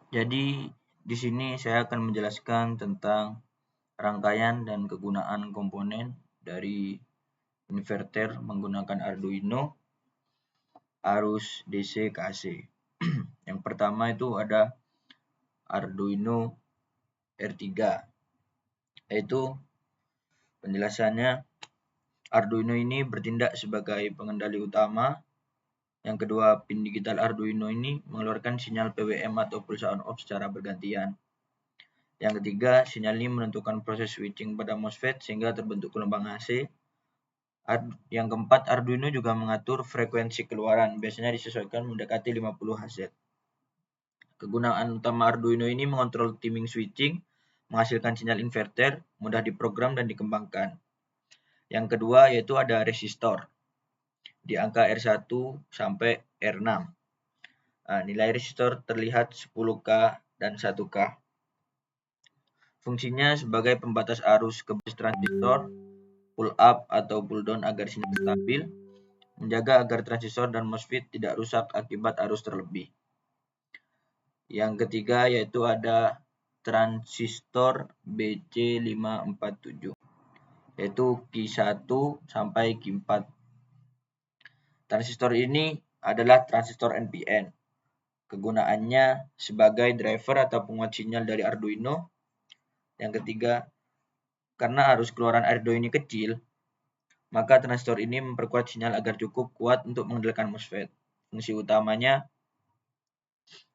Jadi di sini saya akan menjelaskan tentang rangkaian dan kegunaan komponen dari inverter menggunakan Arduino arus DC ke AC. Yang pertama itu ada Arduino R3, yaitu penjelasannya Arduino ini bertindak sebagai pengendali utama. Yang kedua, pin digital Arduino ini mengeluarkan sinyal PWM atau pulsa on off secara bergantian. Yang ketiga, sinyal ini menentukan proses switching pada MOSFET sehingga terbentuk gelombang AC. Yang keempat, Arduino juga mengatur frekuensi keluaran, biasanya disesuaikan mendekati 50 Hz. Kegunaan utama Arduino ini mengontrol timing switching, menghasilkan sinyal inverter, mudah diprogram dan dikembangkan. Yang kedua yaitu ada resistor di angka R1 sampai R6. Nilai resistor terlihat 10K dan 1K. Fungsinya sebagai pembatas arus ke base transistor, pull up atau pull down agar sinyal stabil, menjaga agar transistor dan MOSFET tidak rusak akibat arus terlebih. Yang ketiga yaitu ada transistor BC547, yaitu Q1 sampai Q4. Transistor ini adalah transistor NPN. Kegunaannya sebagai driver atau penguat sinyal dari Arduino. Yang ketiga, karena arus keluaran Arduino ini kecil, maka transistor ini memperkuat sinyal agar cukup kuat untuk mengendalikan MOSFET. Fungsi utamanya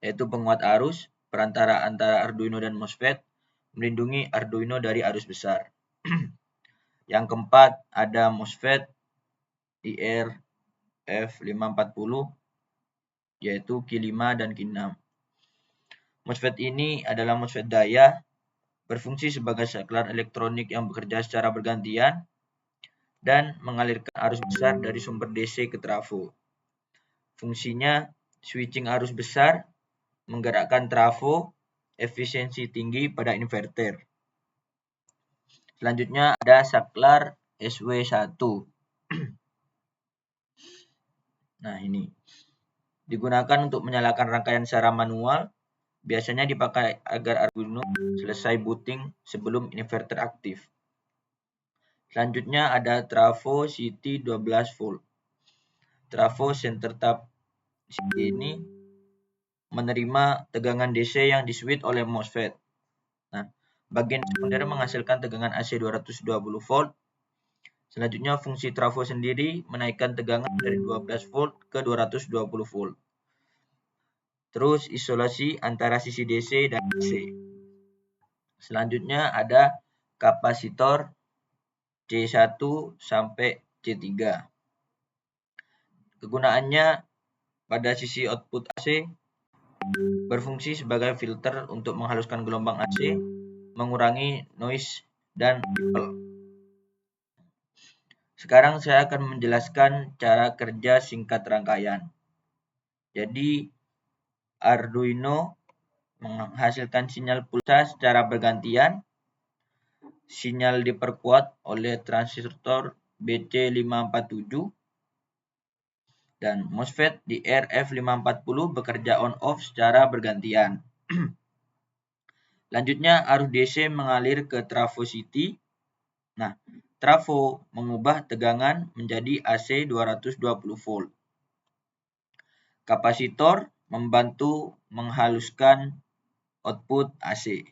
yaitu penguat arus, perantara antara Arduino dan MOSFET, melindungi Arduino dari arus besar. Yang keempat, ada MOSFET IR-F540, yaitu Q5 dan Q6. MOSFET ini adalah MOSFET daya, berfungsi sebagai saklar elektronik yang bekerja secara bergantian dan mengalirkan arus besar dari sumber DC ke trafo. Fungsinya switching arus besar, menggerakkan trafo, efisiensi tinggi pada inverter. Selanjutnya ada saklar SW1. Nah, ini digunakan untuk menyalakan rangkaian secara manual, biasanya dipakai agar Arduino selesai booting sebelum inverter aktif. Selanjutnya ada trafo CT 12 volt. Trafo center tap CT ini menerima tegangan DC yang diswitch oleh MOSFET. Nah, bagian sekunder menghasilkan tegangan AC 220 volt. Selanjutnya fungsi trafo sendiri menaikkan tegangan dari 12 volt ke 220 volt. Terus isolasi antara sisi DC dan AC. Selanjutnya ada kapasitor C1 sampai C3. Kegunaannya pada sisi output AC berfungsi sebagai filter untuk menghaluskan gelombang AC, mengurangi noise dan ripple. Sekarang saya akan menjelaskan cara kerja singkat rangkaian. Jadi Arduino menghasilkan sinyal pulsa secara bergantian. Sinyal diperkuat oleh transistor BC547 dan MOSFET di RF540 bekerja on-off secara bergantian. Lanjutnya arus DC mengalir ke trafo CT. Nah, trafo mengubah tegangan menjadi AC 220 volt. Kapasitor membantu menghaluskan output AC.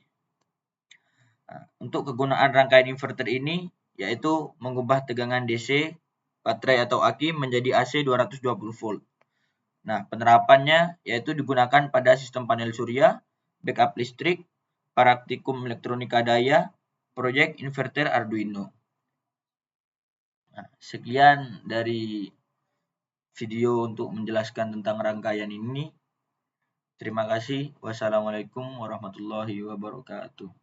Nah, untuk kegunaan rangkaian inverter ini yaitu mengubah tegangan DC baterai atau aki menjadi AC 220 volt. Nah, penerapannya yaitu digunakan pada sistem panel surya, backup listrik, praktikum elektronika daya, proyek inverter Arduino. Nah, sekian dari video untuk menjelaskan tentang rangkaian ini. Terima kasih. Wassalamualaikum warahmatullahi wabarakatuh.